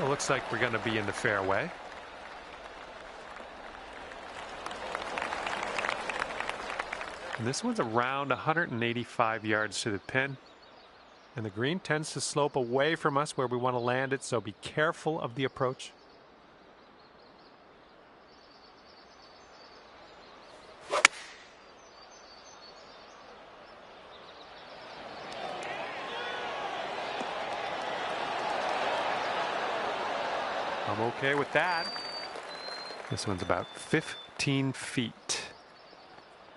It looks like we're going to be in the fairway. And this one's around 185 yards to the pin. And the green tends to slope away from us where we want to land it, so be careful of the approach. I'm okay with that. This one's about 15 feet.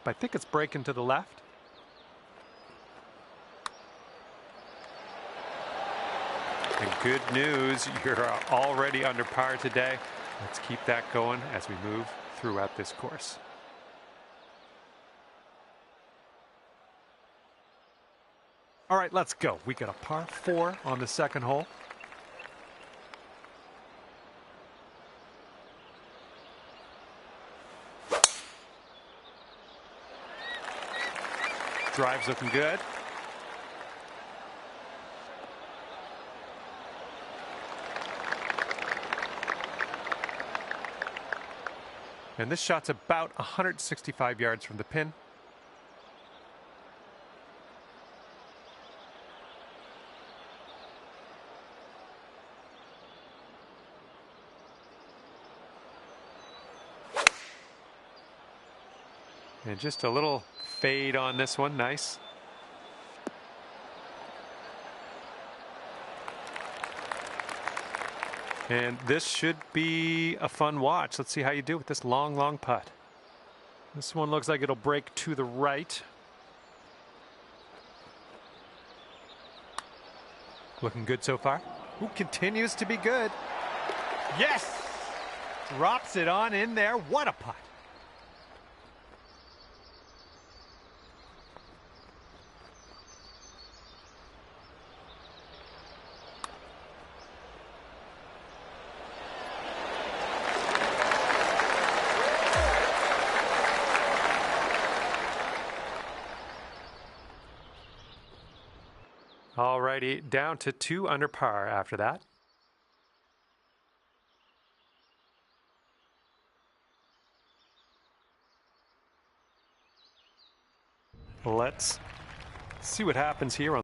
I think it's breaking to the left. And good news, you're already under par today. Let's keep that going as we move throughout this course. All right, let's go. We got a par 4 on the second hole. Drive's looking good. And this shot's about 165 yards from the pin. And just a little fade on this one. Nice. And this should be a fun watch. Let's see how you do with this long putt. This one looks like it'll break to the right. Looking good so far. Ooh, continues to be good. Yes! Drops it on in there. What a putt. Alrighty, down to 2 under par after that. Let's see what happens here on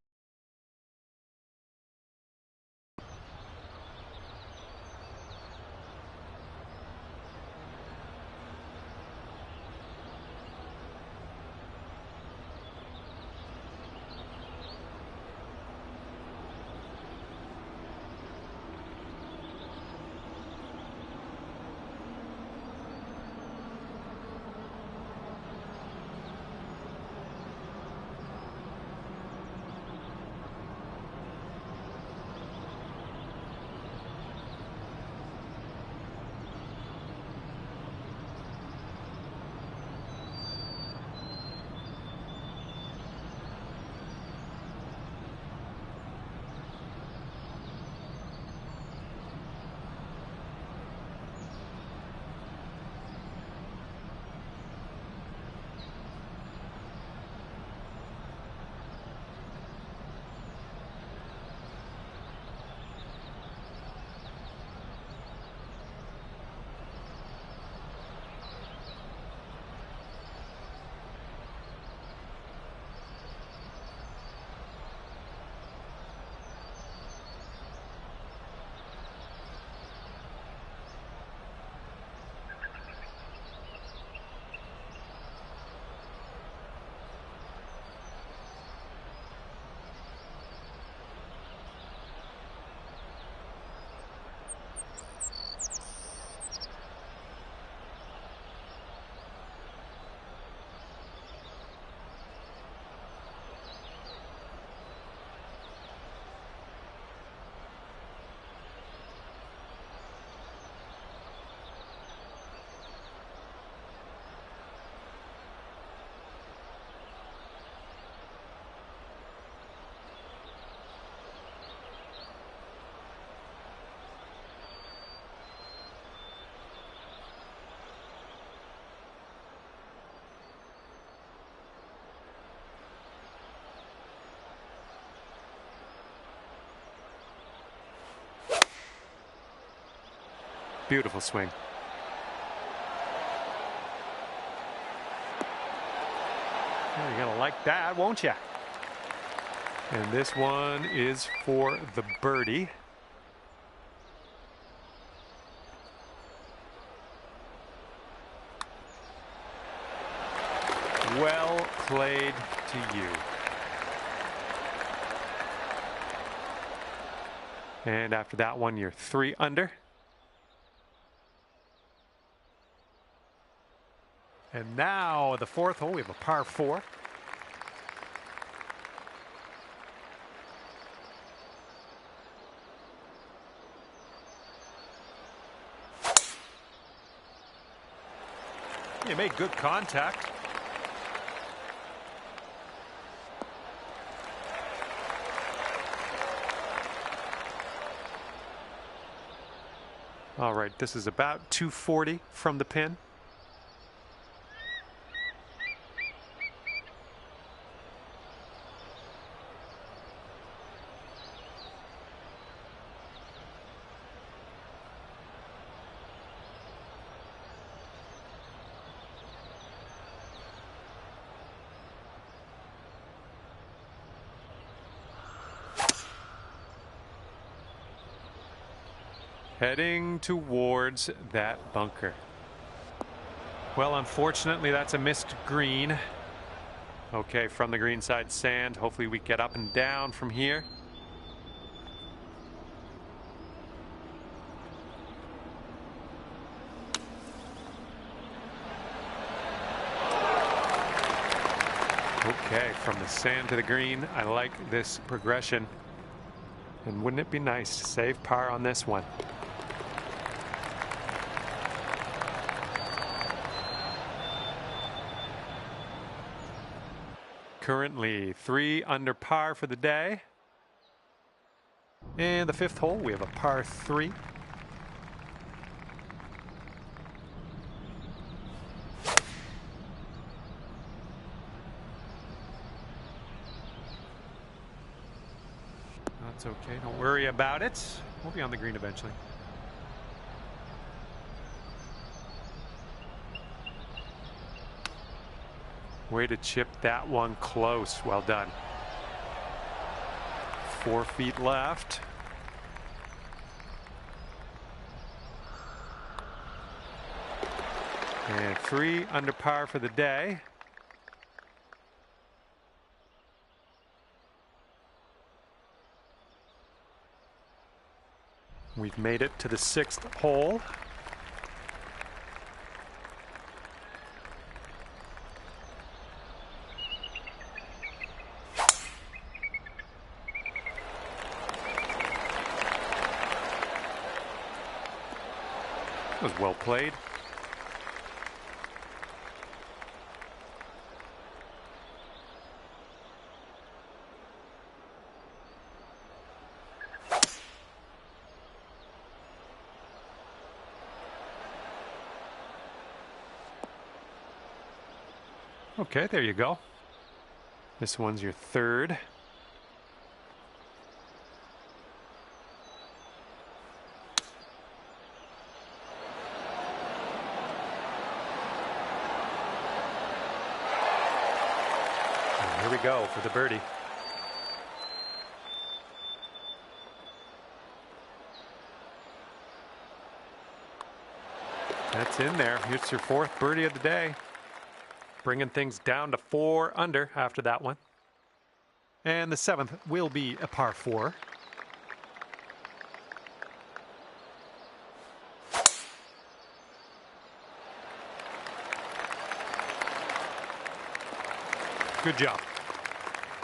Beautiful swing. You're going to like that, won't you? And this one is for the birdie. Well played to you. And after that one, you're 3 under. And now the 4th hole, we have a par 4. You made good contact. All right, this is about 240 from the pin. Heading towards that bunker. Well, unfortunately, that's a missed green. Okay, from the green side sand. Hopefully we get up and down from here. Okay, from the sand to the green. I like this progression. And wouldn't it be nice to save par on this one? Currently 3 under par for the day. And the 5th hole, we have a par 3. That's okay, don't worry about it. We'll be on the green eventually. Way to chip that one close. Well done. 4 feet left. And 3 under par for the day. We've made it to the 6th hole. That was well played. Okay, there you go. This one's your 3rd. And here we go for the birdie. That's in there. Here's your 4th birdie of the day. Bringing things down to 4 under after that one. And the 7th will be a par 4. Good job.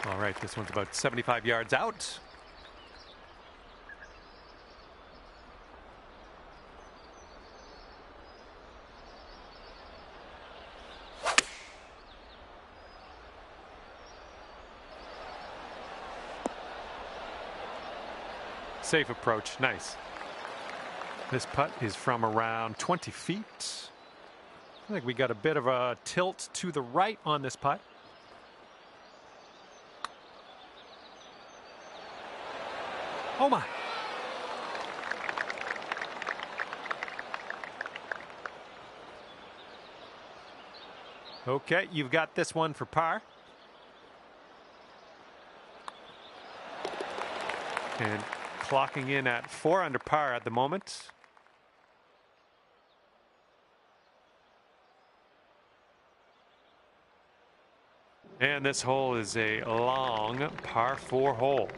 All right, this one's about 75 yards out. Safe approach, nice. This putt is from around 20 feet. I think we got a bit of a tilt to the right on this putt. Oh my. Okay, you've got this one for par. And clocking in at 4 under par at the moment. And this hole is a long par 4 hole.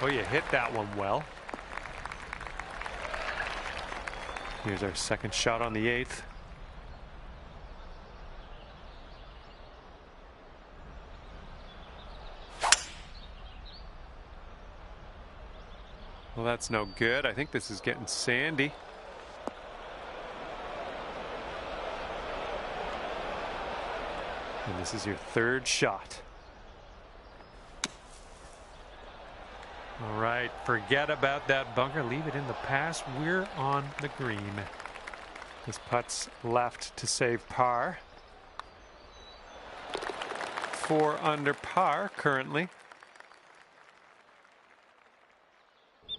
Oh, you hit that one well. Here's our second shot on the 8th. Well, that's no good. I think this is getting sandy. And this is your third shot. All right, forget about that bunker. Leave it in the past. We're on the green. This putt's left to save par. 4 under par currently.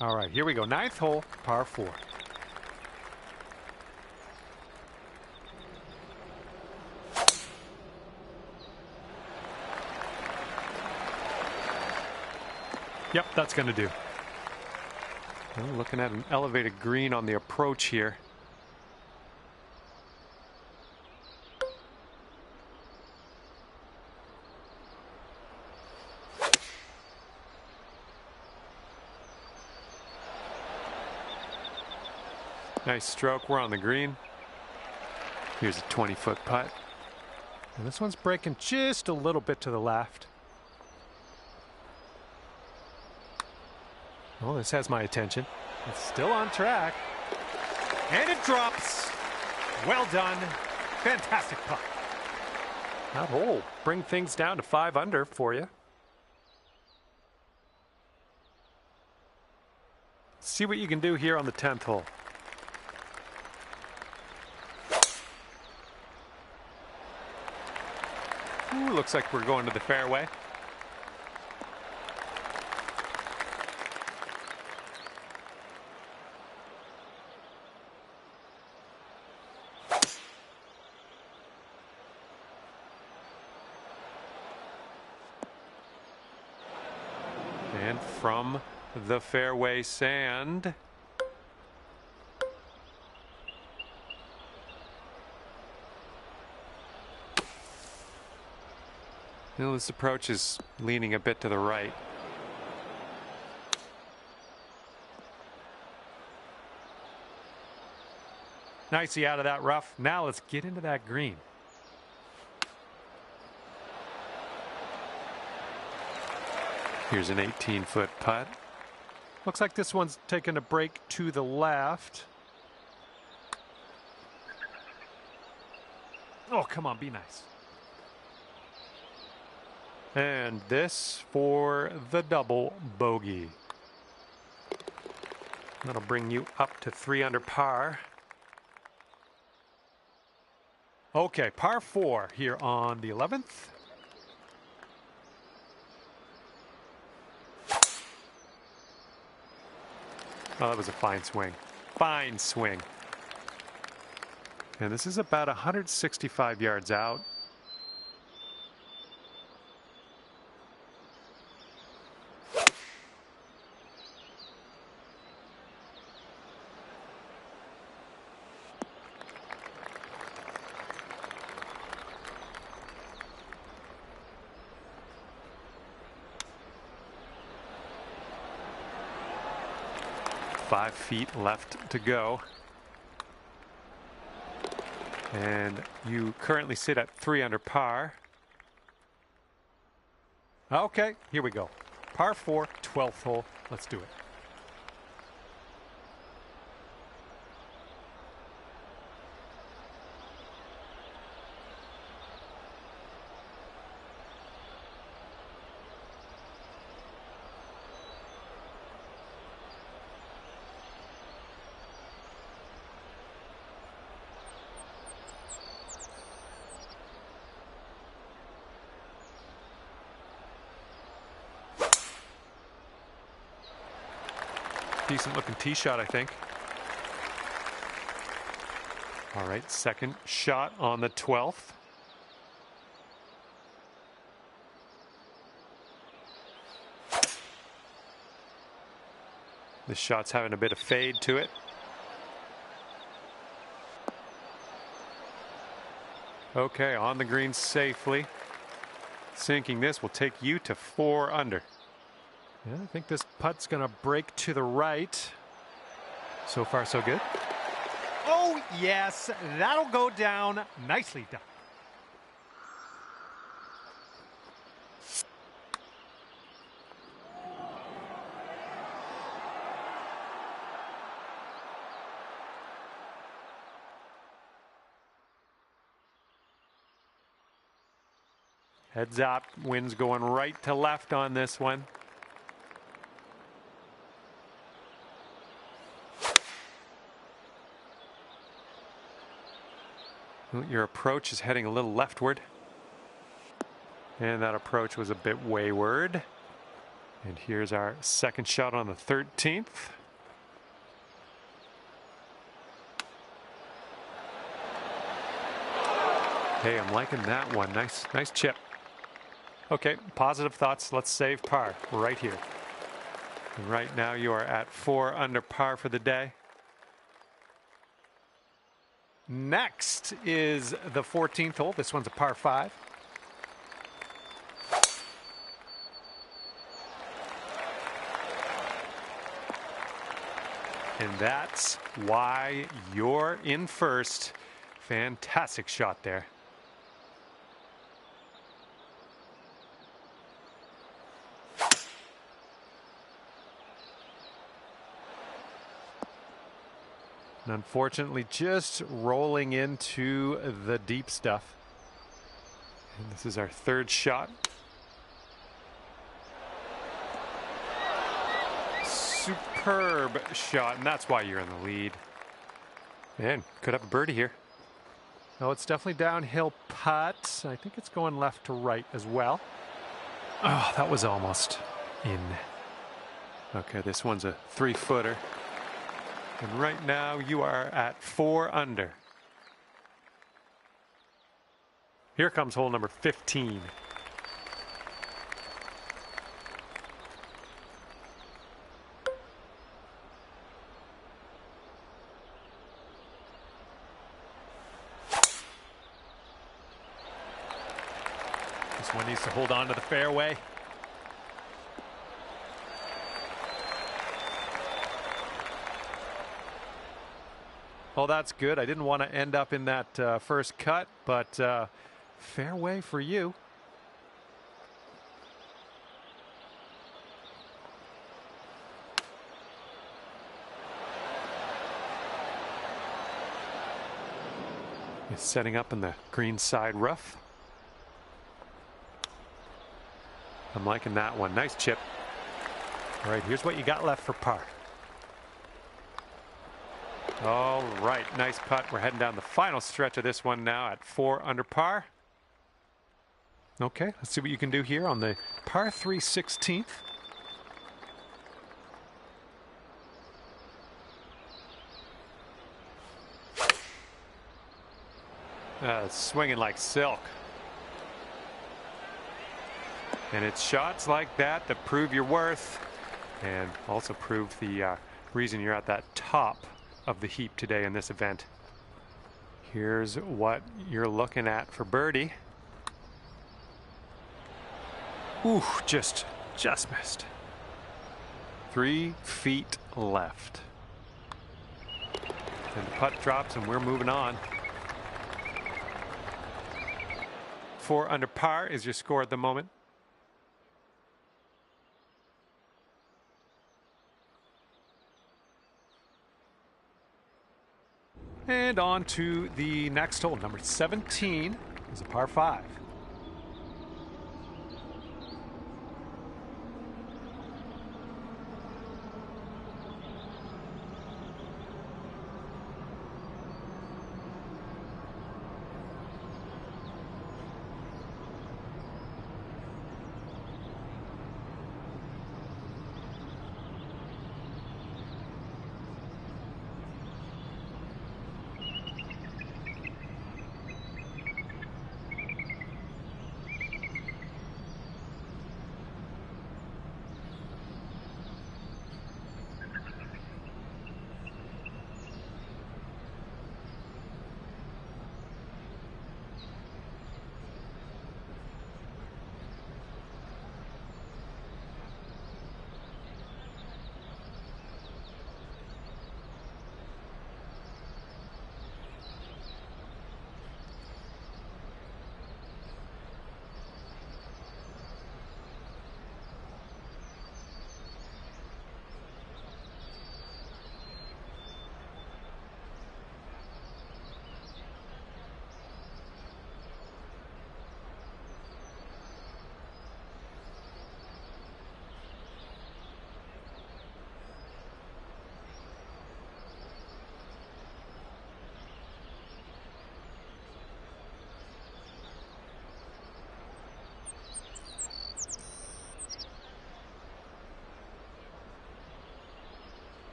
All right, here we go. 9th hole, par 4. Yep, that's going to do. We're looking at an elevated green on the approach here. Nice stroke. We're on the green. Here's a 20-foot putt. And this one's breaking just a little bit to the left. Well, this has my attention. It's still on track. And it drops. Well done. Fantastic putt. That hole bring things down to 5 under for you. See what you can do here on the 10th hole. Ooh, looks like we're going to the fairway. And from the fairway sand. This approach is leaning a bit to the right. Nicely out of that rough. Now let's get into that green. Here's an 18-foot putt. Looks like this one's taking a break to the left. Oh, come on, be nice. And this for the double bogey. That'll bring you up to 3 under par. Okay, par 4 here on the 11th. Oh, that was a fine swing. Fine swing. And this is about 165 yards out. Five feet left to go. And you currently sit at 3 under par. Okay, here we go. Par 4, 12th hole. Let's do it. Decent looking tee shot, I think. All right, second shot on the 12th. This shot's having a bit of fade to it. Okay, on the green safely. Sinking this will take you to 4 under. Yeah, I think this putt's going to break to the right. So far, so good. Oh, yes, that'll go down. Nicely done. Heads up, wind's going right to left on this one. Your approach is heading a little leftward. And that approach was a bit wayward. And here's our second shot on the 13th. Hey, I'm liking that one. Nice chip. Okay, positive thoughts. Let's save par right here. And right now you are at 4 under par for the day. Next is the 14th hole. This one's a par 5. And that's why you're in first. Fantastic shot there. And unfortunately, just rolling into the deep stuff. And this is our third shot. Superb shot, and that's why you're in the lead. Man, could have a birdie here. Oh, it's definitely downhill putt. I think it's going left to right as well. Oh, that was almost in. Okay, this one's a 3-footer. And right now you are at 4 under. Here comes hole number 15. This one needs to hold on to the fairway. Well, that's good. I didn't want to end up in that first cut, but fairway for you. It's setting up in the green side rough. I'm liking that one. Nice chip. All right, here's what you got left for par. All right, nice putt. We're heading down the final stretch of this one now at 4 under par. Okay, let's see what you can do here on the par 3 16th. Swinging like silk. And it's shots like that that prove your worth and also prove the reason you're at that top of the heap today in this event. Here's what you're looking at for birdie. Ooh, just missed. 3 feet left. And the putt drops and we're moving on. 4 under par is your score at the moment. And on to the next hole. Number 17 is a par 5.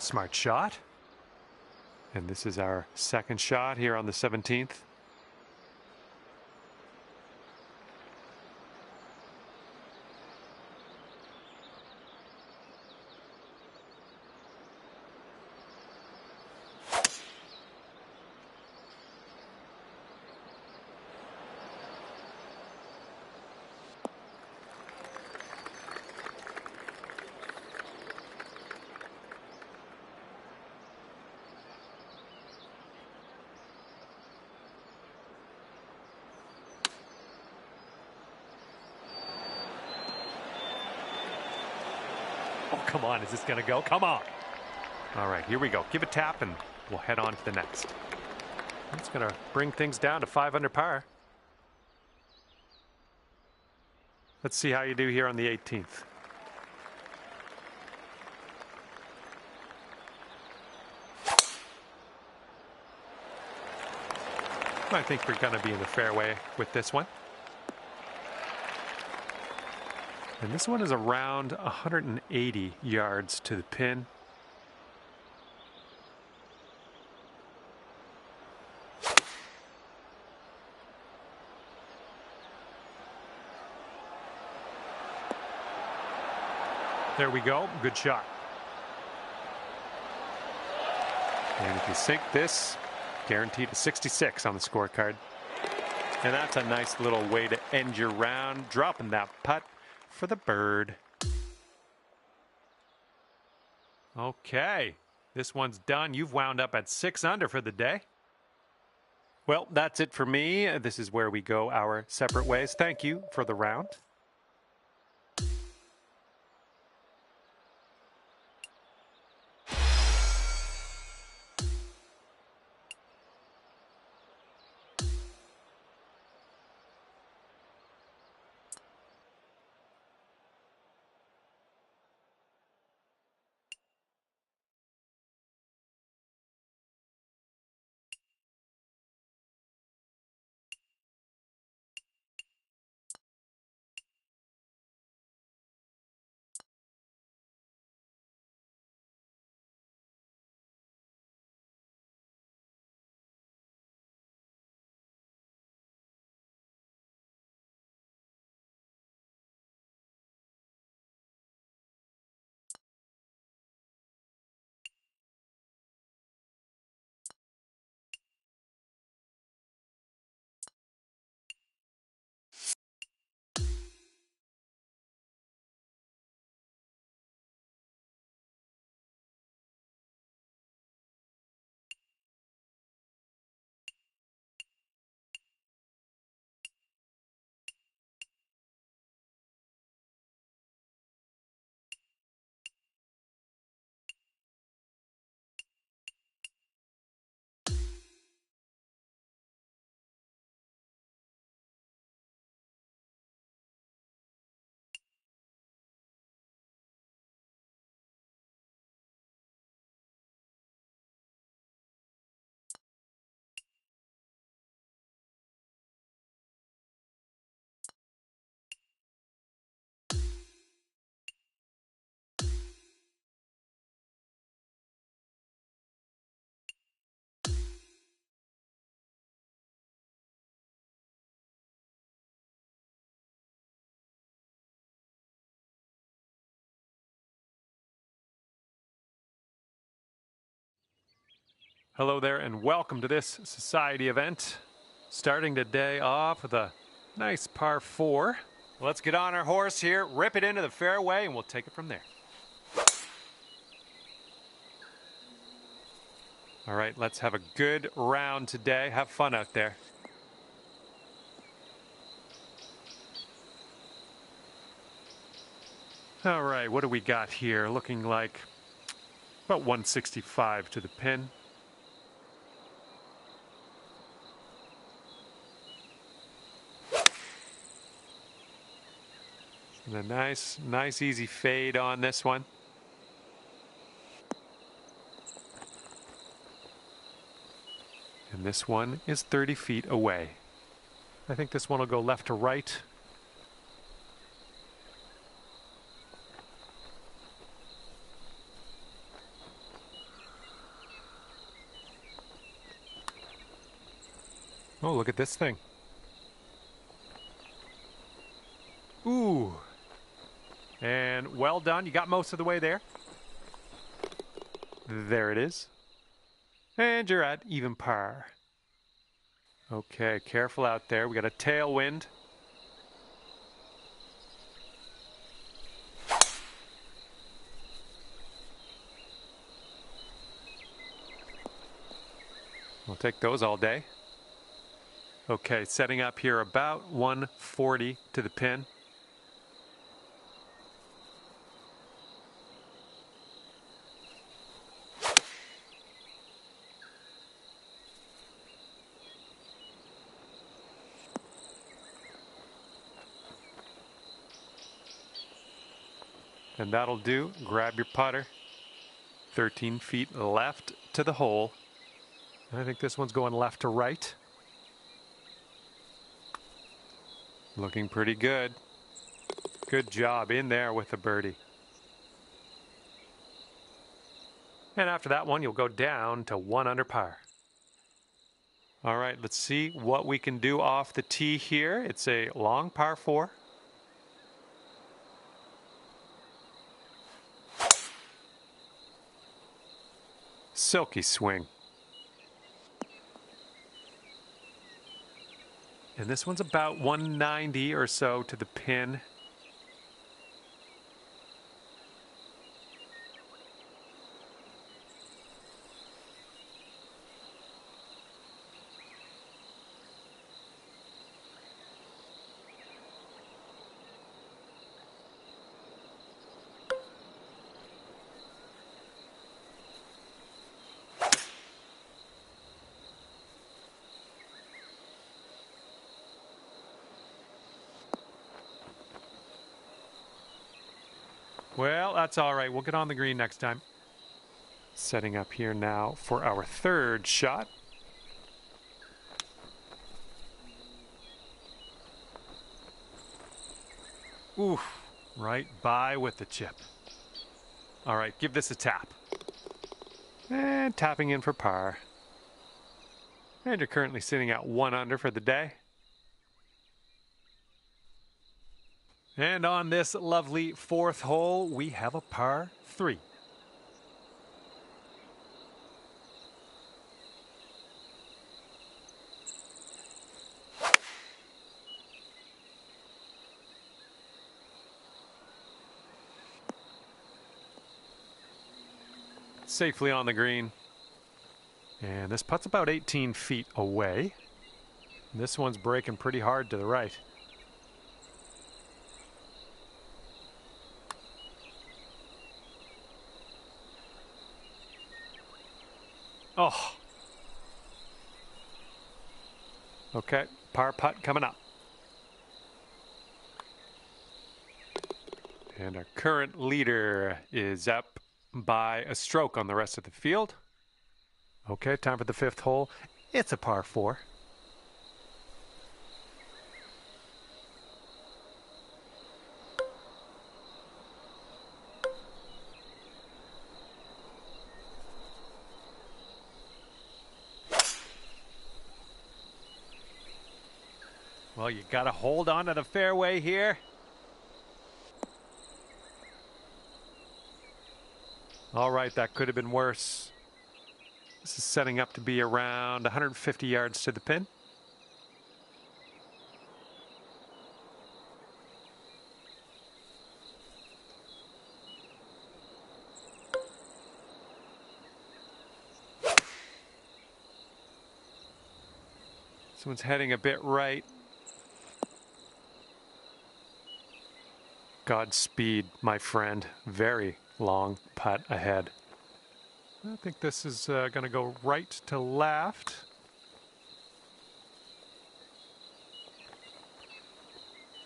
Smart shot. And this is our second shot here on the 17th. Oh, come on. Is this going to go? Come on. All right, here we go. Give a tap and we'll head on to the next. That's going to bring things down to 5 under par. Let's see how you do here on the 18th. I think we're going to be in the fairway with this one. And this one is around 180 yards to the pin. There we go. Good shot. And if you sink this, guaranteed a 66 on the scorecard. And that's a nice little way to end your round, dropping that putt for the bird. Okay, this one's done. You've wound up at 6 under for the day. Well, that's it for me. This is where we go our separate ways. Thank you for the round. Hello there and welcome to this society event. Starting today off with a nice par 4. Let's get on our horse here, rip it into the fairway, and we'll take it from there. All right, let's have a good round today. Have fun out there. All right, what do we got here? Looking like about 165 to the pin. And a nice easy fade on this one. And this one is 30 feet away. I think this one will go left to right. Oh, look at this thing. Ooh. And well done. You got most of the way there. There it is. And you're at even par. Okay, careful out there. We got a tailwind. We'll take those all day. Okay, setting up here about 140 to the pin. And that'll do. Grab your putter. 13 feet left to the hole. I think this one's going left to right. Looking pretty good. Good job in there with the birdie. And after that one, you'll go down to 1 under par. All right, let's see what we can do off the tee here. It's a long par 4. Silky swing. And this one's about 190 or so to the pin. Well, that's all right. We'll get on the green next time. Setting up here now for our third shot. Oof, right by with the chip. All right, give this a tap. And tapping in for par. And you're currently sitting at 1 under for the day. And on this lovely 4th hole, we have a par 3. Safely on the green. And this putt's about 18 feet away. This one's breaking pretty hard to the right. Oh. Okay, par putt coming up. And our current leader is up by a stroke on the rest of the field. Okay, time for the 5th hole. It's a par 4. Well, you got to hold on to the fairway here. All right, that could have been worse. This is setting up to be around 150 yards to the pin. This one's heading a bit right. Godspeed, my friend. Very long putt ahead. I think this is going to go right to left.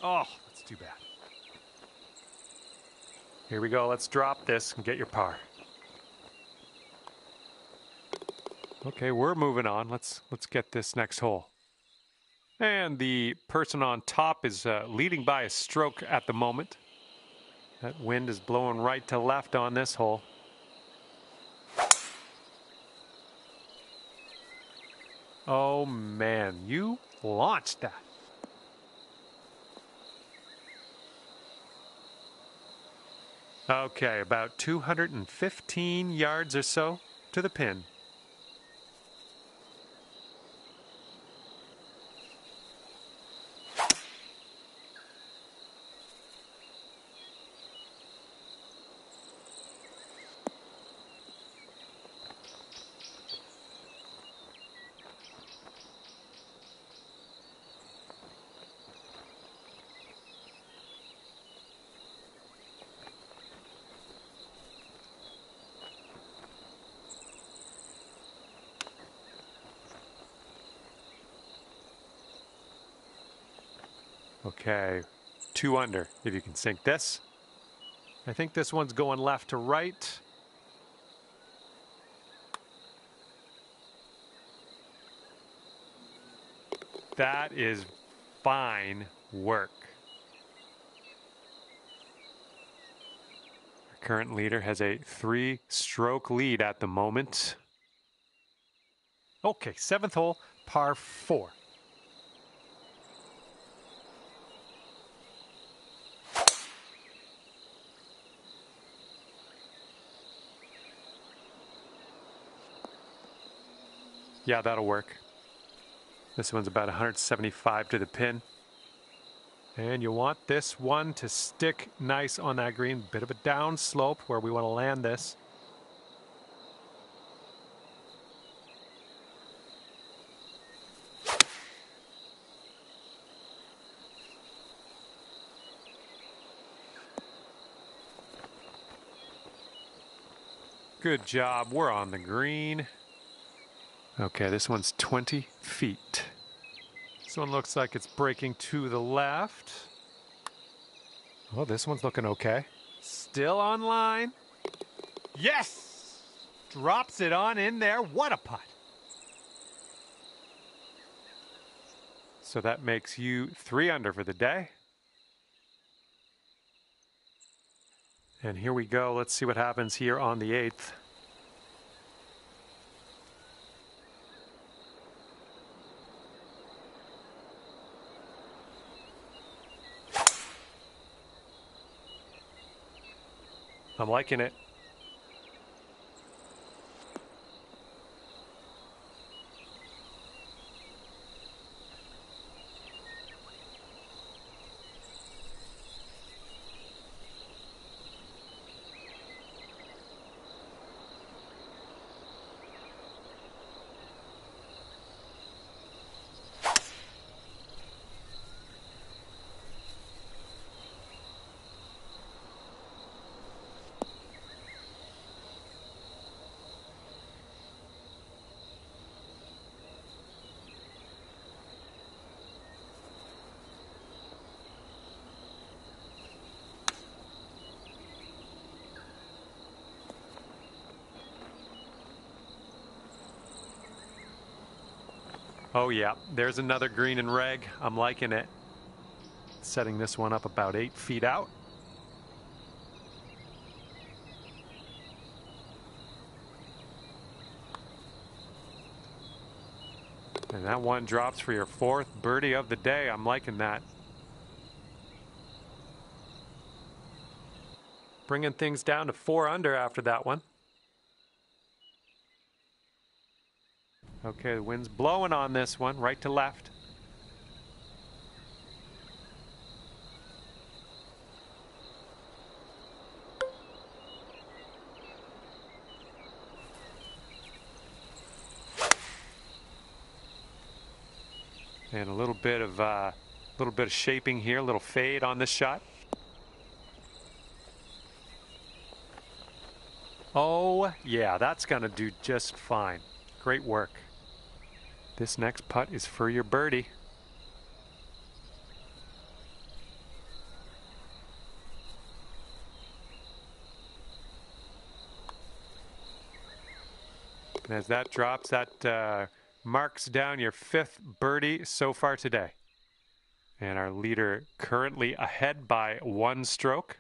Oh, that's too bad. Here we go. Let's drop this and get your par. Okay, we're moving on. Let's get this next hole. And the person on top is leading by a stroke at the moment. That wind is blowing right to left on this hole. Oh man, you launched that. Okay, about 215 yards or so to the pin. Okay, 2 under if you can sink this. I think this one's going left to right. That is fine work. Our current leader has a 3-stroke lead at the moment. Okay, 7th hole, par 4. Yeah, that'll work. This one's about 175 to the pin. And you want this one to stick nice on that green. Bit of a down slope where we want to land this. Good job. We're on the green. Okay, this one's 20 feet. This one looks like it's breaking to the left. Oh, this one's looking okay. Still on line. Yes! Drops it on in there. What a putt. So that makes you 3 under for the day. And here we go. Let's see what happens here on the 8th. I'm liking it. Oh yeah, there's another green and reg. I'm liking it. Setting this one up about 8 feet out. And that one drops for your 4th birdie of the day. I'm liking that. Bringing things down to 4 under after that one. Okay, the wind's blowing on this one, right to left. And a little bit of shaping here, a little fade on this shot. Oh yeah, that's gonna do just fine. Great work. This next putt is for your birdie. And as that drops, that marks down your 5th birdie so far today. And our leader currently ahead by 1 stroke.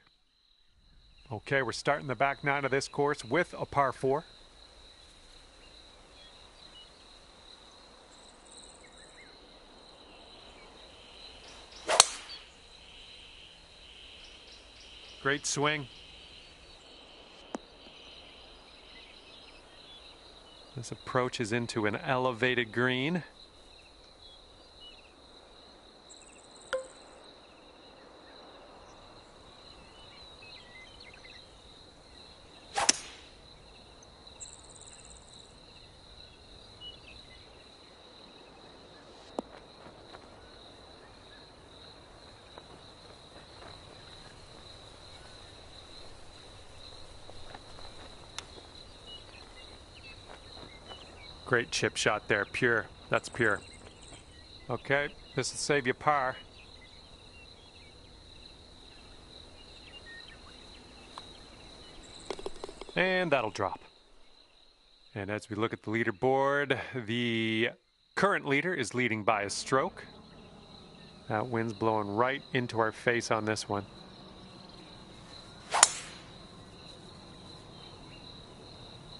Okay, we're starting the back 9 of this course with a par 4. Great swing. This approaches into an elevated green. Great chip shot there, pure. That's pure. Okay, this will save you par. And that'll drop. And as we look at the leaderboard, the current leader is leading by a stroke. That wind's blowing right into our face on this one.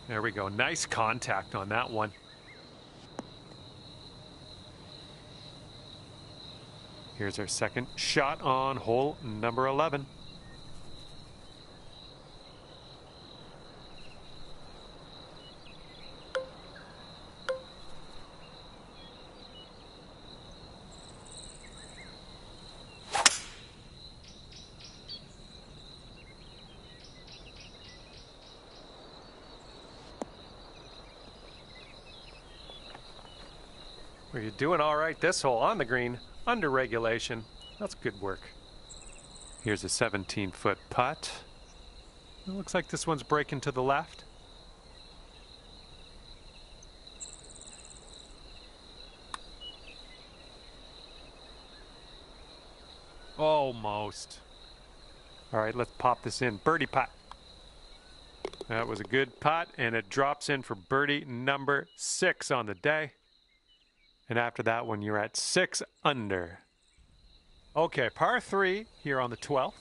There we go. Nice contact on that one. Here's our second shot on hole number 11. Well, you're doing all right this hole on the green, under regulation. That's good work. Here's a 17-foot putt. It looks like this one's breaking to the left. Almost. All right, let's pop this in. Birdie putt. That was a good putt, and it drops in for birdie number 6 on the day. And after that one, you're at 6 under. Okay, par 3 here on the 12th.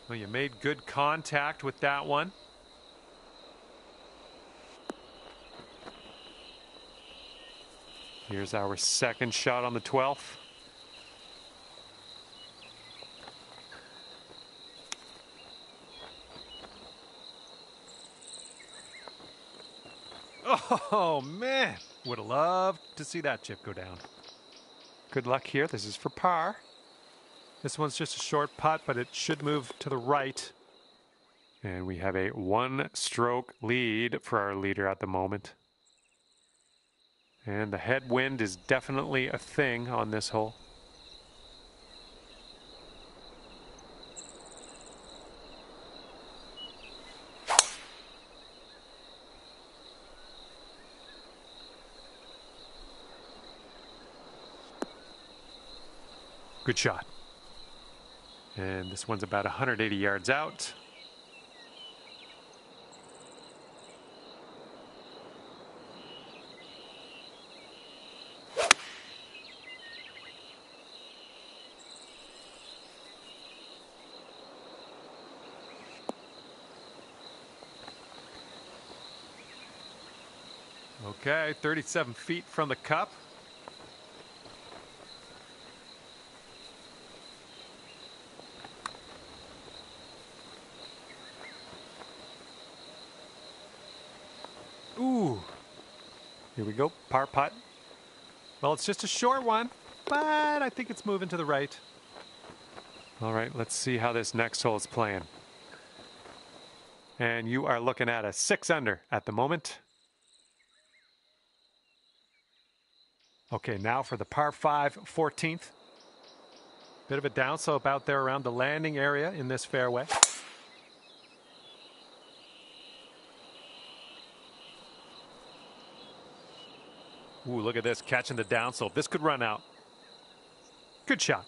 Well, you made good contact with that one. Here's our second shot on the 12th. Oh, man. Would have loved to see that chip go down. Good luck here. This is for par. This one's just a short putt, but it should move to the right. And we have a 1-stroke lead for our leader at the moment. And the headwind is definitely a thing on this hole. Good shot. And this one's about 180 yards out. Okay, 37 feet from the cup. Ooh. Here we go, par putt. Well, it's just a short one, but I think it's moving to the right. All right, let's see how this next hole is playing. And you are looking at a 6 under at the moment. Okay, now for the par 5, 14th. Bit of a downslope out there around the landing area in this fairway. Ooh, look at this, catching the downslope. This could run out. Good shot.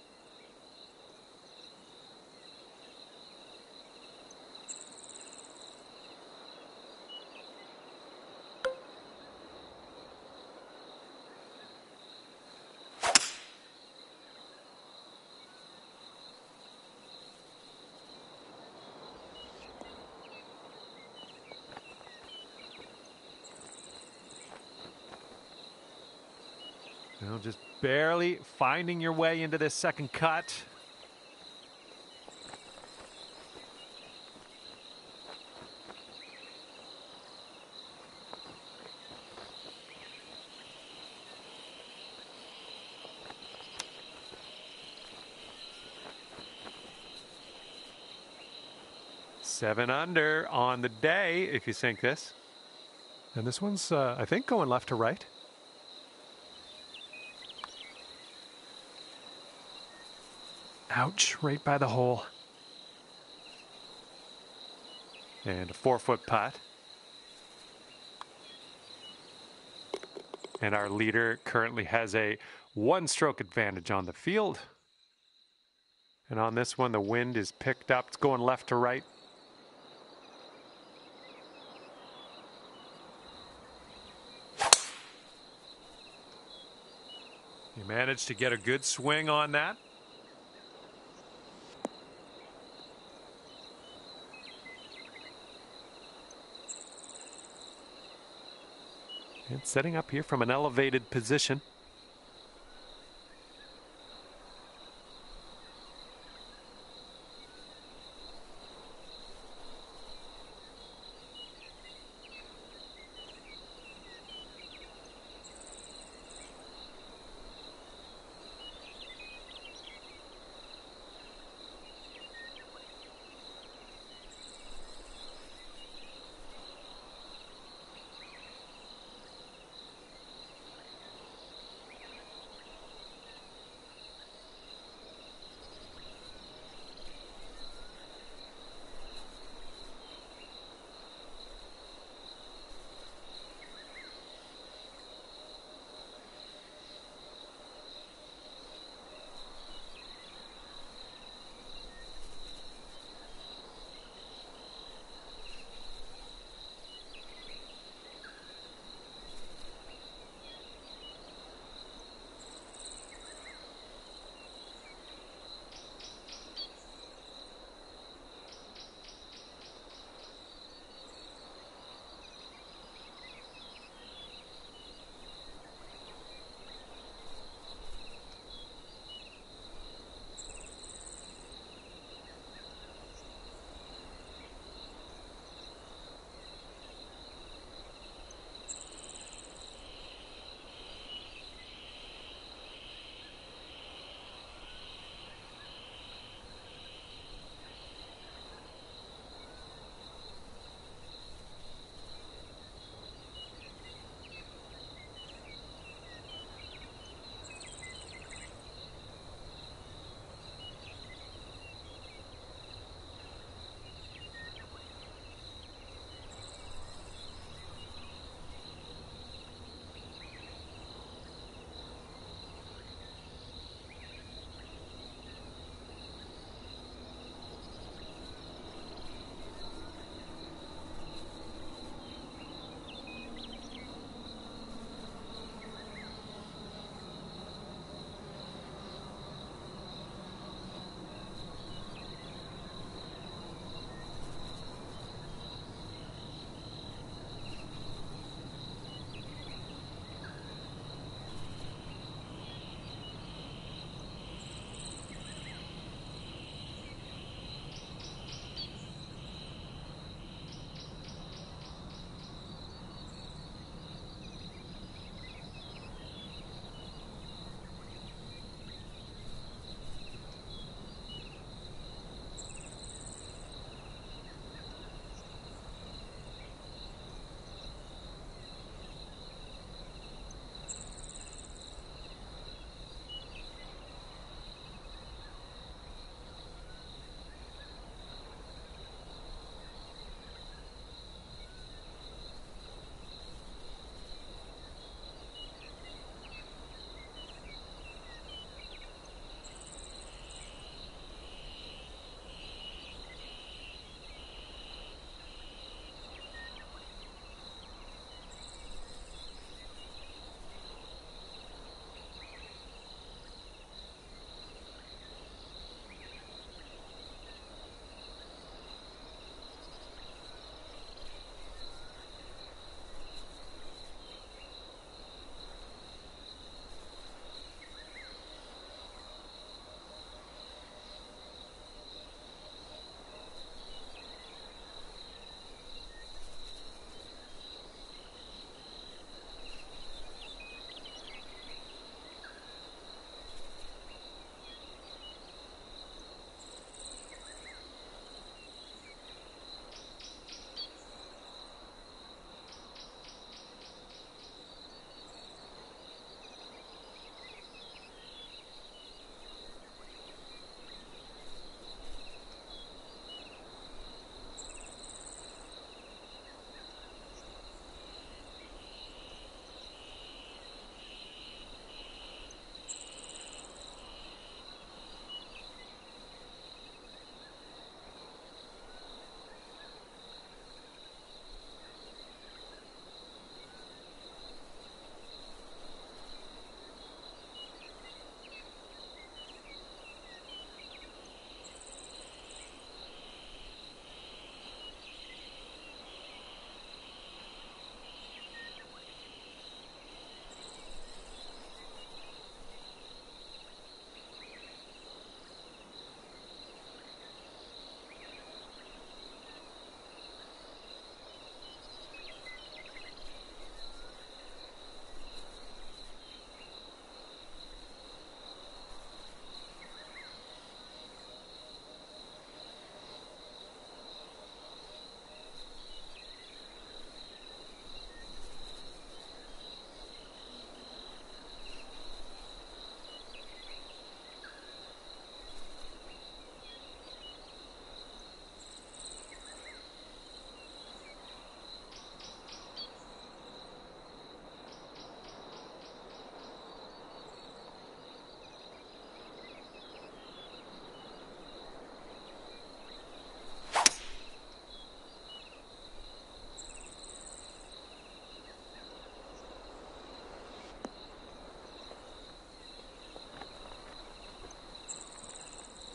Well, just barely finding your way into this second cut. Seven under on the day if you sink this. And this one's, I think, going left to right. Ouch, right by the hole. And a 4-foot putt. And our leader currently has a 1-stroke advantage on the field. And on this one, the wind is picked up. It's going left to right. You managed to get a good swing on that. And setting up here from an elevated position.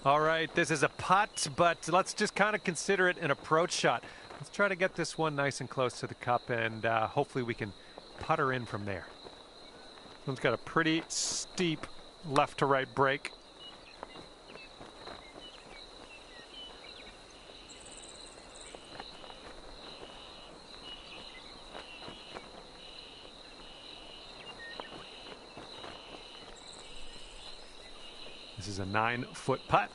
All right, this is a putt, but let's just kind of consider it an approach shot. Let's try to get this one nice and close to the cup, and hopefully we can putter in from there. This one's got a pretty steep left to right break. This is a 9-foot putt.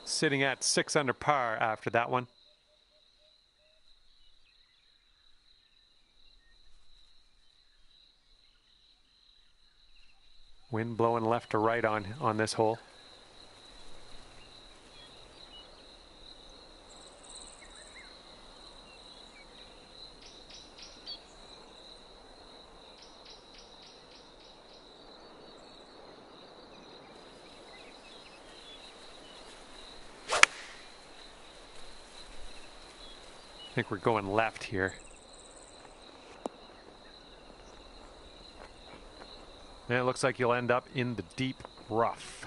Sitting at 6 under par after that one. Wind blowing left to right on this hole. I think we're going left here. And it looks like you'll end up in the deep rough.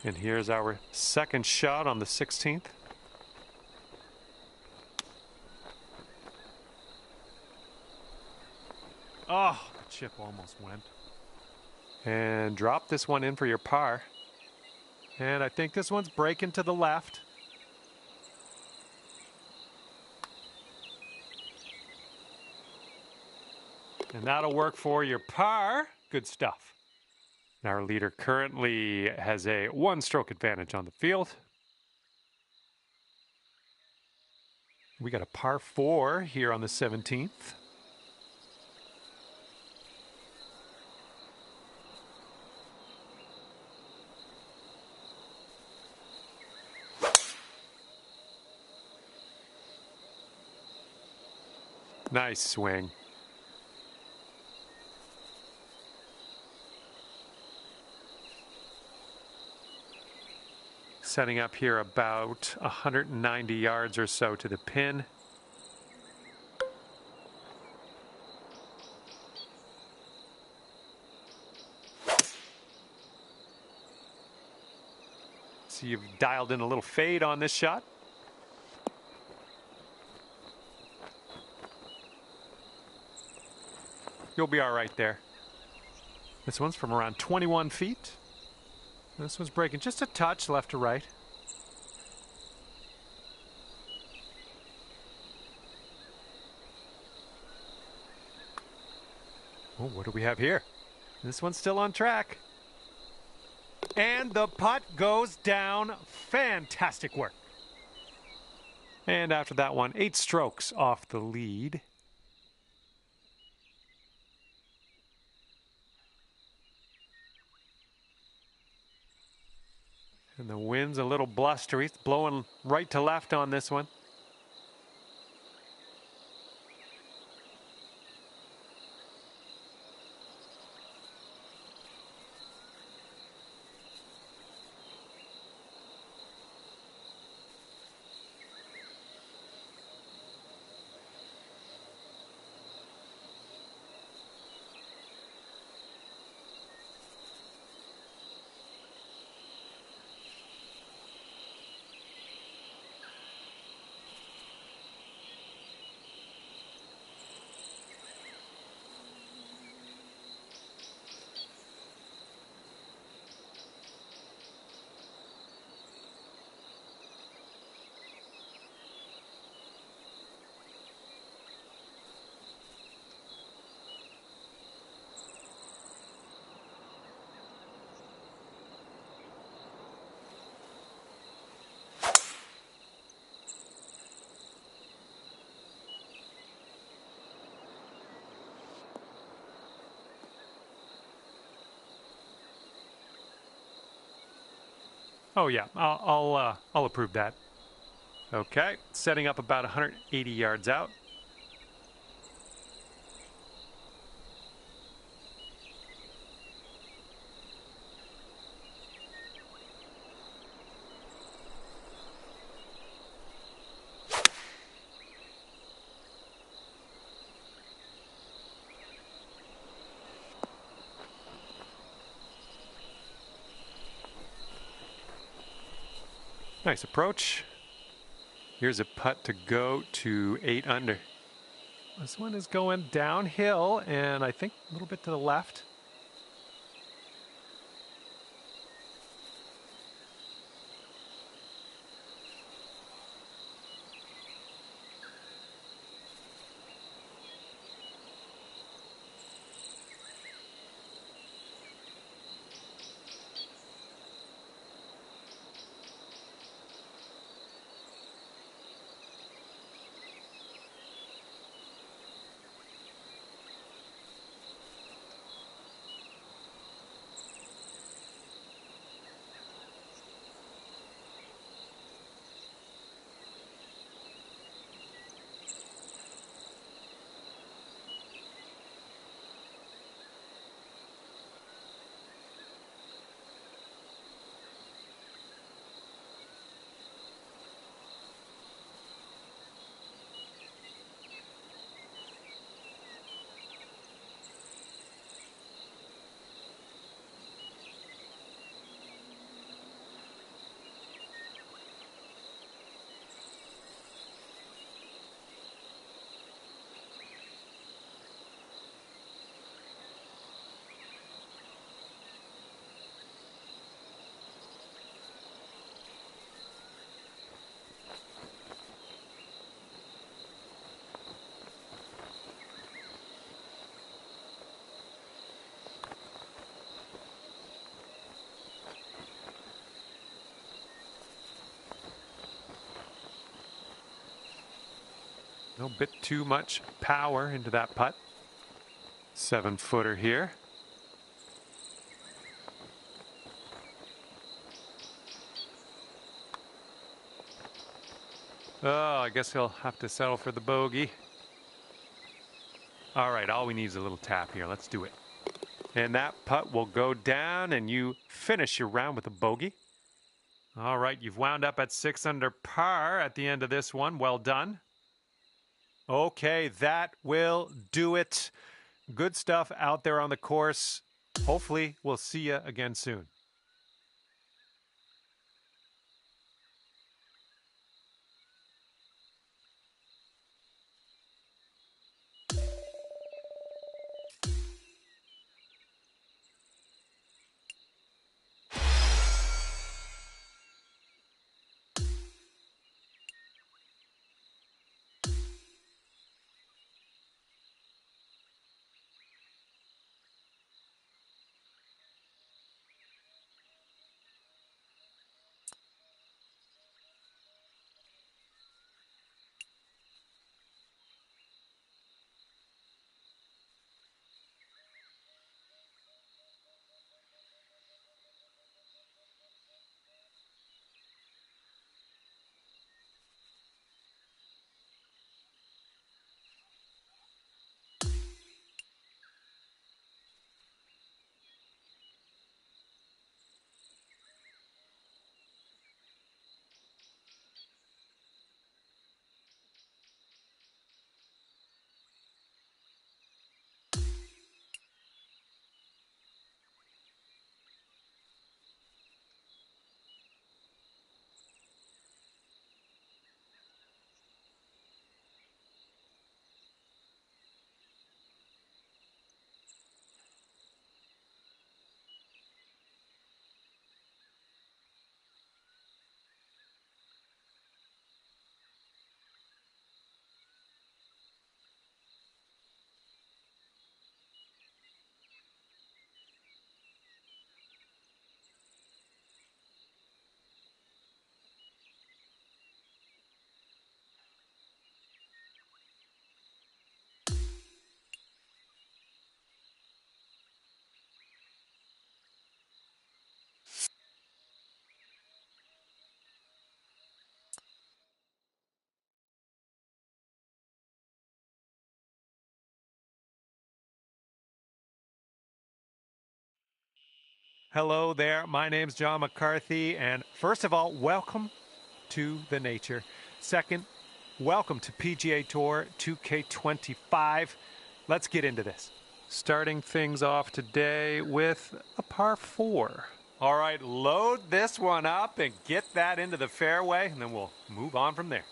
And here's our second shot on the 16th. Oh, the chip almost went. And drop this one in for your par. And I think this one's breaking to the left. And that'll work for your par. Good stuff. Our leader currently has a 1-stroke advantage on the field. We got a par 4 here on the 17th. Nice swing. Setting up here about 190 yards or so to the pin. So you've dialed in a little fade on this shot. You'll be all right there. This one's from around 21 feet. This one's breaking just a touch left to right. Oh, what do we have here? This one's still on track. And the putt goes down. Fantastic work. And after that one, 8 strokes off the lead. And the wind's a little blustery. It's blowing right to left on this one. Oh yeah, I'll approve that. Okay, setting up about 180 yards out. Nice approach. Here's a putt to go to 8 under. This one is going downhill and I think a little bit to the left. A bit too much power into that putt. 7-footer here. Oh, I guess he'll have to settle for the bogey. All right, all we need is a little tap here. Let's do it. And that putt will go down and you finish your round with a bogey. All right, you've wound up at 6 under par at the end of this one. Well done. Okay, that will do it. Good stuff out there on the course. Hopefully, we'll see you again soon. Hello there, my name's John McCarthy, and first of all, welcome to the nature. Second, welcome to PGA Tour 2K25. Let's get into this. Starting things off today with a par 4. All right, load this one up and get that into the fairway, and then we'll move on from there.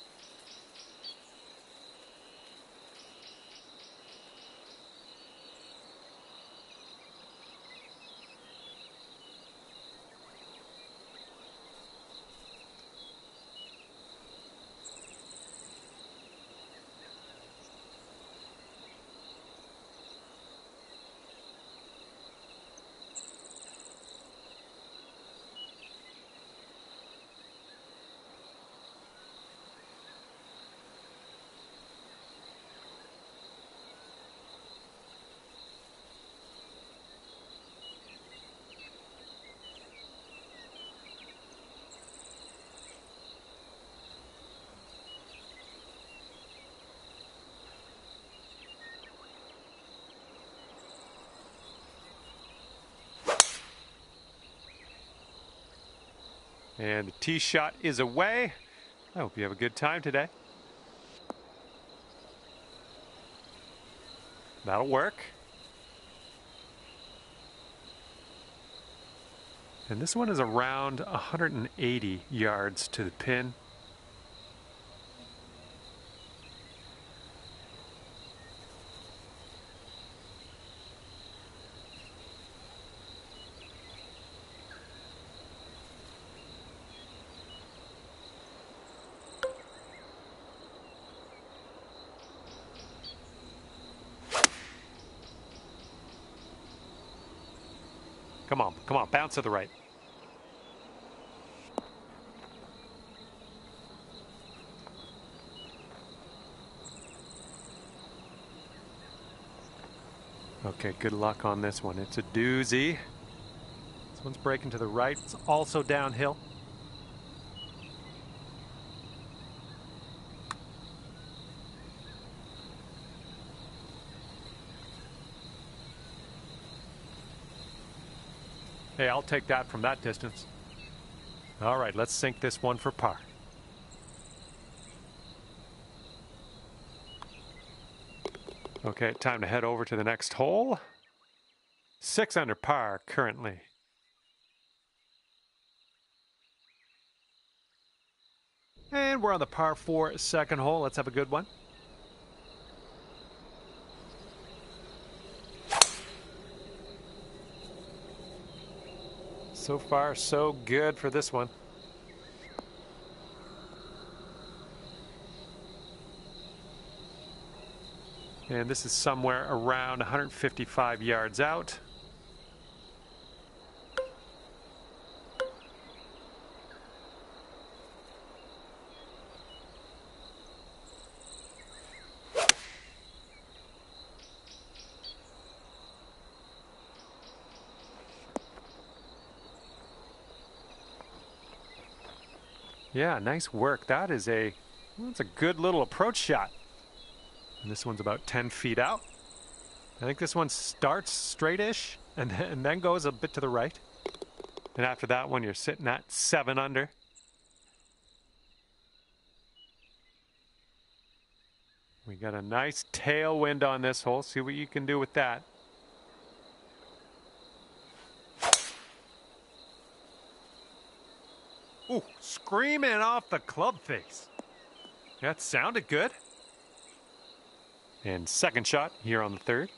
And the tee shot is away. I hope you have a good time today. That'll work. And this one is around 180 yards to the pin. Come on, bounce to the right. Okay, good luck on this one. It's a doozy. This one's breaking to the right. It's also downhill. Hey, I'll take that from that distance. All right, let's sink this one for par. Okay, time to head over to the next hole. 6 under par currently. And we're on the par 4 second hole. Let's have a good one. So far, so good for this one. And this is somewhere around 155 yards out. Yeah, nice work. That's a good little approach shot. And this one's about 10 feet out. I think this one starts straight-ish and then goes a bit to the right. And after that one, you're sitting at 7 under. We got a nice tailwind on this hole. See what you can do with that. Ooh, screaming off the club face. That sounded good. And second shot here on the third.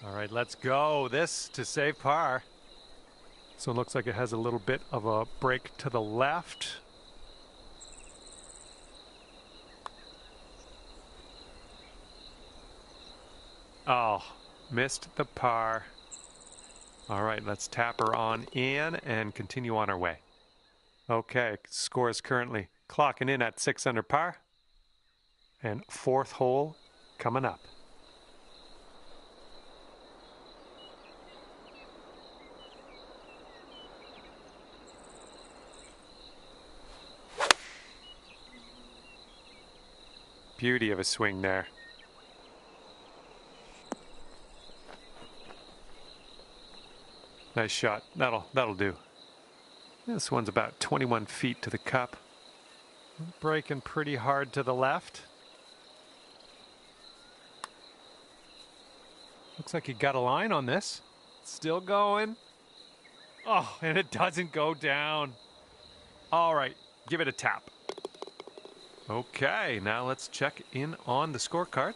All right, let's go. This to save par. So it looks like it has a little bit of a break to the left. Oh, missed the par. All right, let's tap her on in and continue on our way. Okay, score is currently clocking in at 6 under par. And fourth hole coming up. Beauty of a swing there. Nice shot. That'll do. This one's about 21 feet to the cup. Breaking pretty hard to the left. Looks like he got a line on this. Still going. Oh, and it doesn't go down. All right, give it a tap. Okay, now let's check in on the scorecard.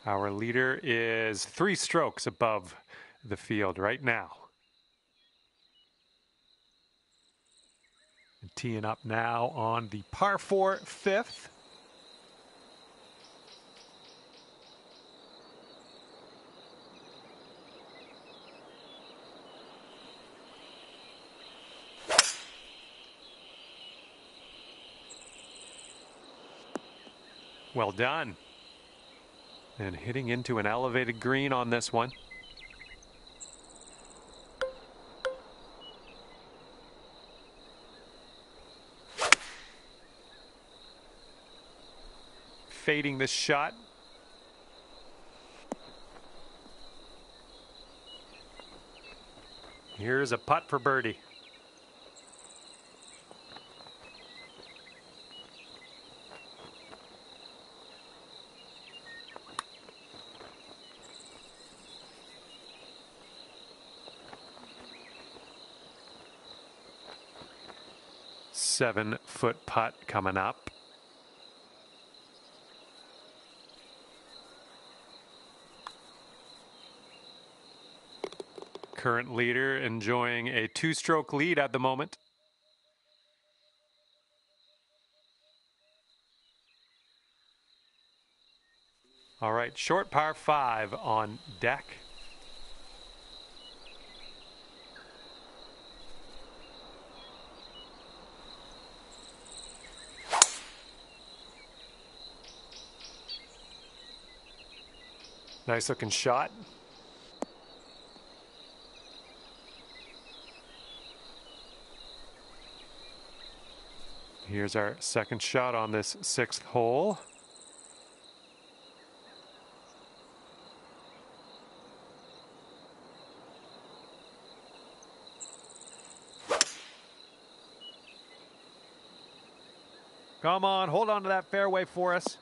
Our leader is 3 strokes above the field right now. And teeing up now on the par 4 fifth. Well done. And hitting into an elevated green on this one. Fading this shot. Here's a putt for birdie. Seven-foot putt coming up. Current leader enjoying a 2-stroke lead at the moment. All right, short par 5 on deck. Nice looking shot. Here's our second shot on this 6th hole. Come on, hold on to that fairway for us.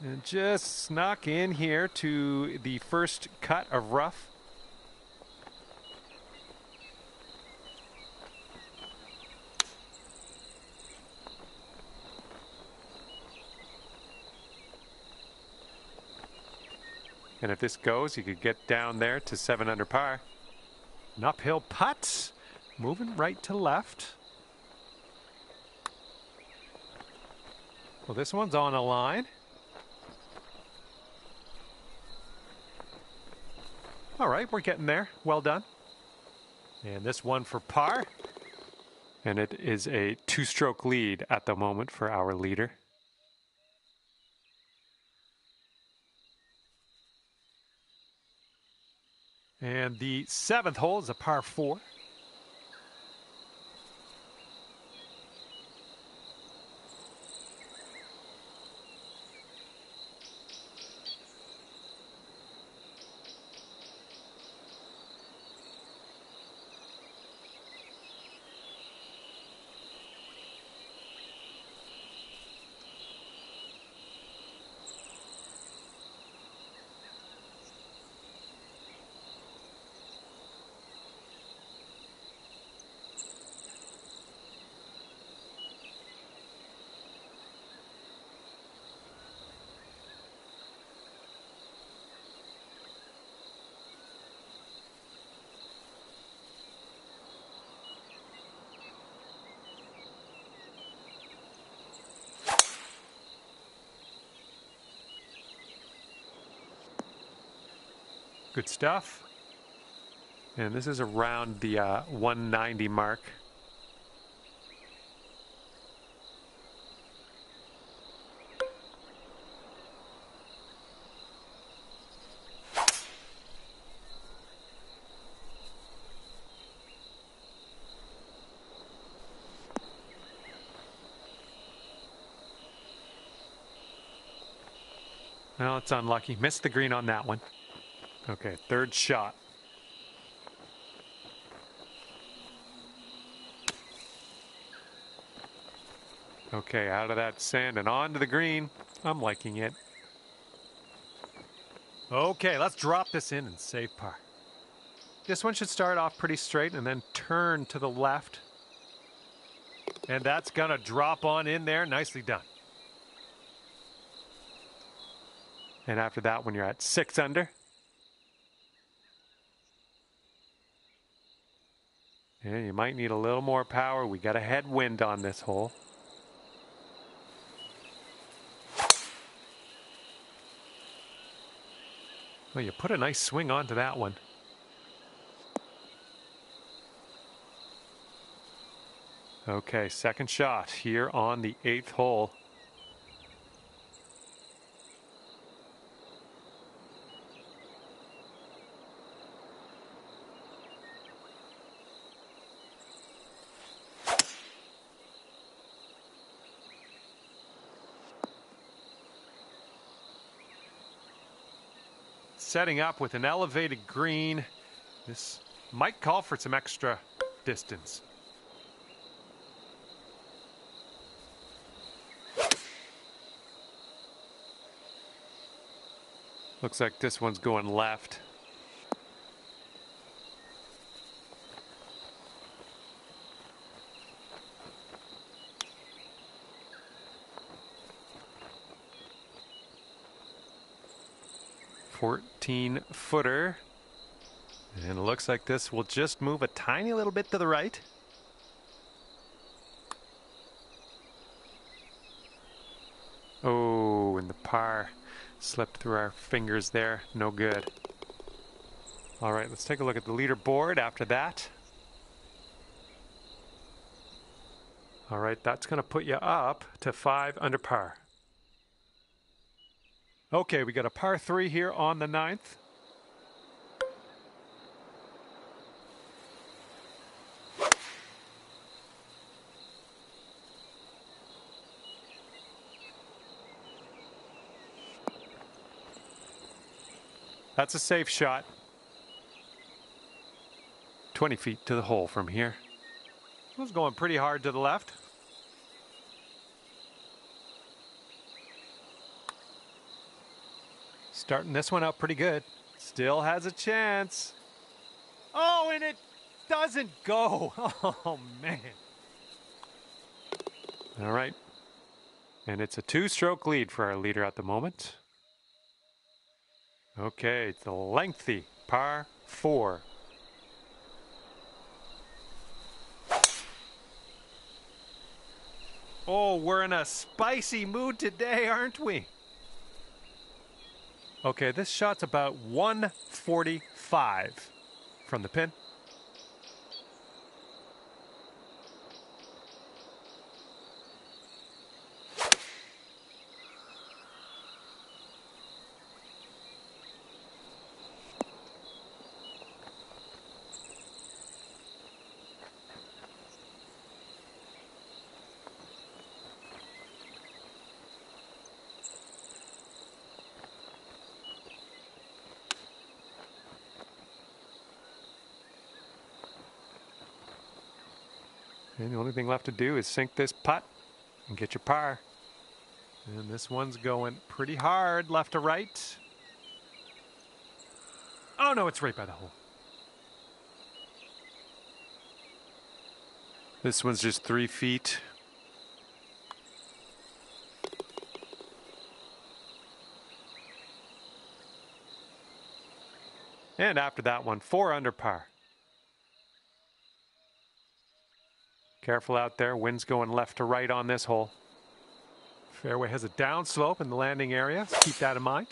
And just snuck in here to the first cut of rough. And if this goes, you could get down there to 7 under par. An uphill putt, moving right to left. Well, this one's on a line. All right, we're getting there. Well done. And this one for par. And it is a 2-stroke lead at the moment for our leader. And the 7th hole is a par 4. Good stuff. And this is around the 190 mark. Well, it's unlucky. Missed the green on that one. Okay, third shot. Okay, out of that sand and onto the green. I'm liking it. Okay, let's drop this in and save par. This one should start off pretty straight and then turn to the left. And that's going to drop on in there. Nicely done. And after that, when you're at 6 under, yeah, you might need a little more power. We got a headwind on this hole. Well, you put a nice swing onto that one. Okay, second shot here on the 8th hole. Setting up with an elevated green. This might call for some extra distance. Looks like this one's going left. Footer. And it looks like this will just move a tiny little bit to the right. Oh, and the par slipped through our fingers there. No good. All right, let's take a look at the leaderboard after that. All right, that's going to put you up to 5 under par. Okay, we got a par 3 here on the 9th. That's a safe shot. 20 feet to the hole from here. It was going pretty hard to the left. Starting this one out pretty good. Still has a chance. Oh, and it doesn't go. Oh, man. All right. And it's a 2-stroke lead for our leader at the moment. Okay, it's a lengthy par 4. Oh, we're in a spicy mood today, aren't we? Okay, this shot's about 145 from the pin. And the only thing left to do is sink this putt and get your par. And this one's going pretty hard left to right. Oh no, it's right by the hole. This one's just 3 feet. And after that one, 4 under par. Careful out there, wind's going left to right on this hole. Fairway has a downslope in the landing area, so keep that in mind.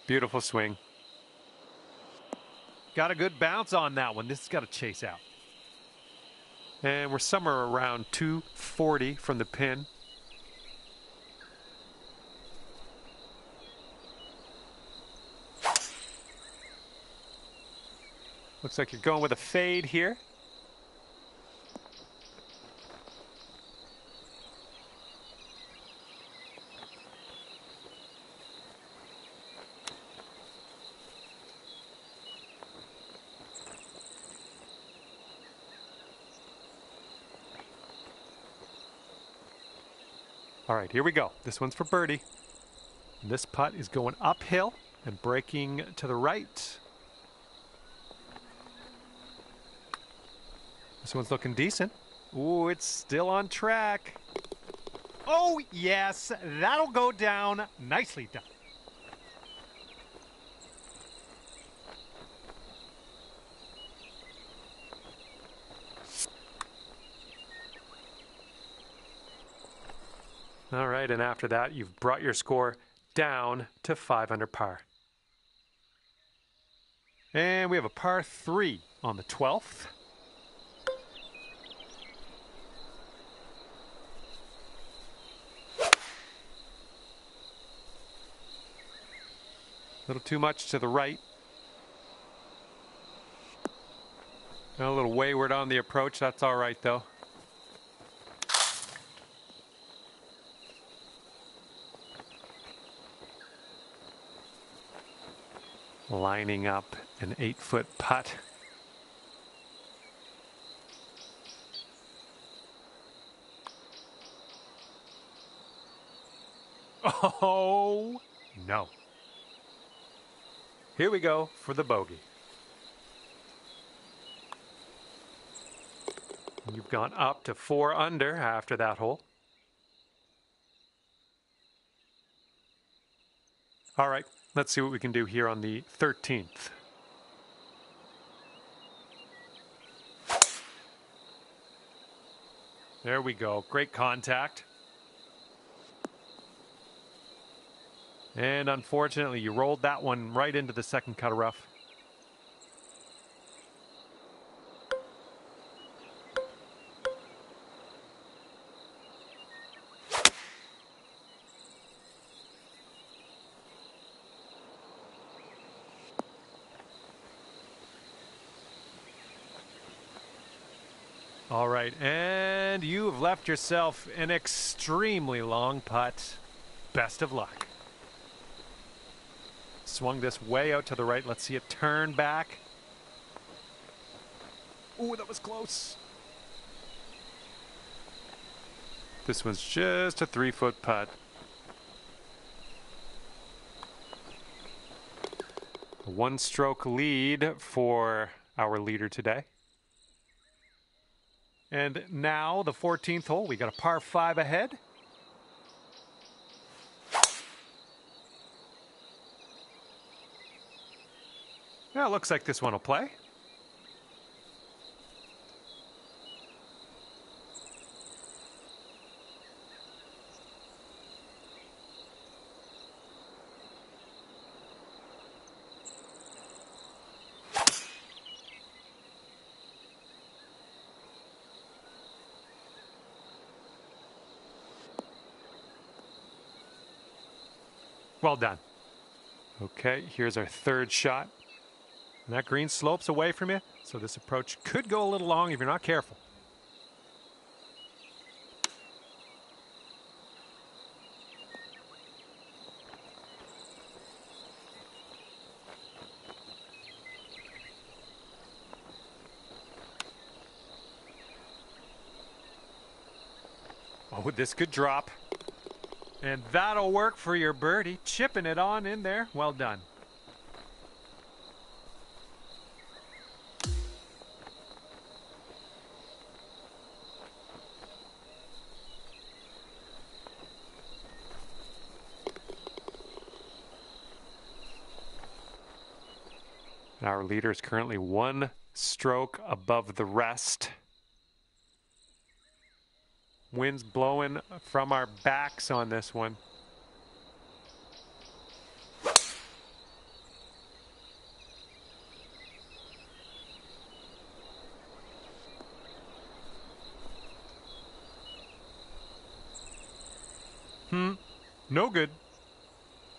Beautiful swing. Got a good bounce on that one. This has got to chase out. And we're somewhere around 240 from the pin. Looks like you're going with a fade here. All right, here we go. This one's for birdie. This putt is going uphill and breaking to the right. This one's looking decent. Ooh, it's still on track. Oh, yes, that'll go down. Nicely done. All right, and after that, you've brought your score down to 5 under par. And we have a par 3 on the 12th. A little too much to the right. A little wayward on the approach. That's all right, though. Lining up an 8-foot putt. Oh, no. Here we go for the bogey. You've gone up to 4 under after that hole. All right, let's see what we can do here on the 13th. There we go. Great contact. And unfortunately, you rolled that one right into the second cut of rough. All right, and you have left yourself an extremely long putt. Best of luck. Swung this way out to the right. Let's see it turn back. Ooh, that was close. This one's just a 3-foot putt. A 1-stroke lead for our leader today. And now the 14th hole. We got a par 5 ahead. Yeah, it looks like this one will play. Well done. Okay, here's our 3rd shot. And that green slopes away from you, so this approach could go a little long if you're not careful. Oh, this could drop. And that'll work for your birdie. Chipping it on in there. Well done. Our leader is currently 1 stroke above the rest. Wind's blowing from our backs on this one. No good.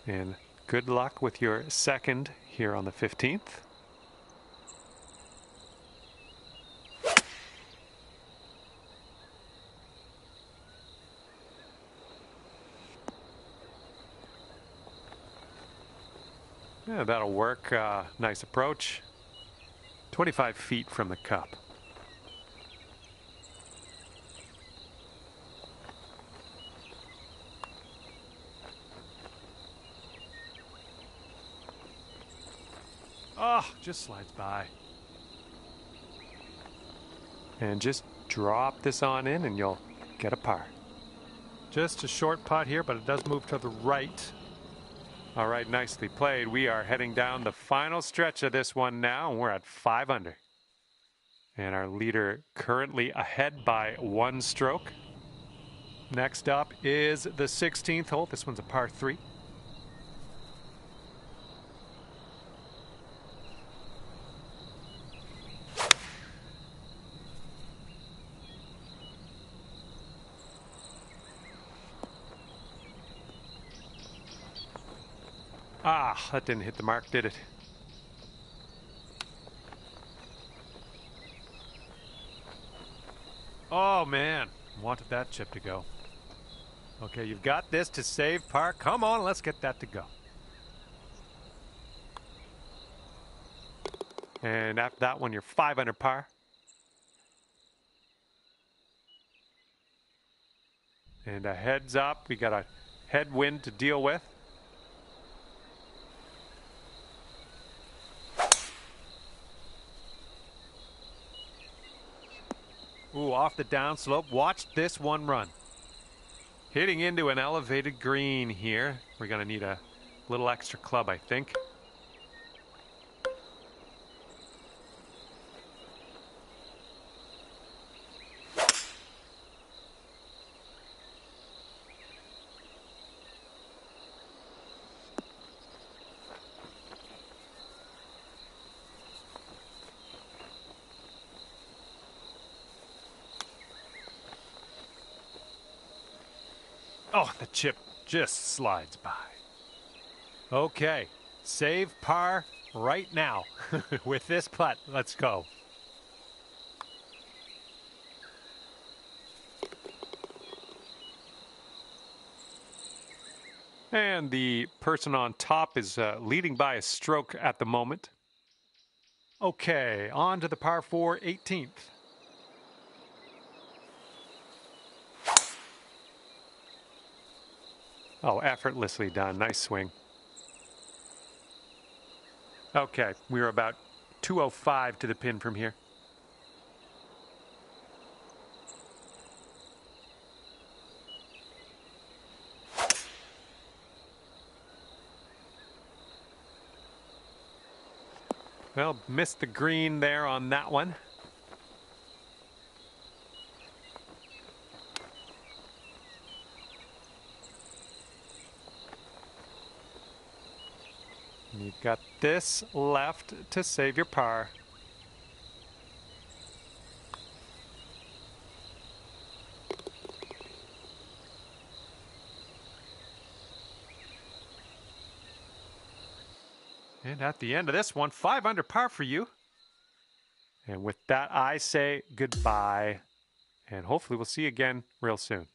And good luck with your second here on the 15th. Yeah, that'll work. Nice approach. 25 feet from the cup. Oh, just slides by. And just drop this on in and you'll get a par. Just a short putt here, but it does move to the right. All right, nicely played. We are heading down the final stretch of this one now, and we're at 5 under. And our leader currently ahead by 1 stroke. Next up is the 16th hole. This one's a par 3. Ah, that didn't hit the mark, did it? Oh, man. Wanted that chip to go. Okay, you've got this to save par. Come on, let's get that to go. And after that one, you're 5 under par. And a heads up. We got a headwind to deal with. Ooh, off the downslope. Watch this one run. Hitting into an elevated green here. We're going to need a little extra club, I think. Oh, the chip just slides by. Okay, save par right now with this putt. Let's go. And the person on top is leading by a stroke at the moment. Okay, on to the par 4 18th. Oh, effortlessly done. Nice swing. Okay, we're about 205 to the pin from here. Well, missed the green there on that one. You've got this left to save your par. And at the end of this one, 5 under par for you. And with that, I say goodbye. And hopefully we'll see you again real soon.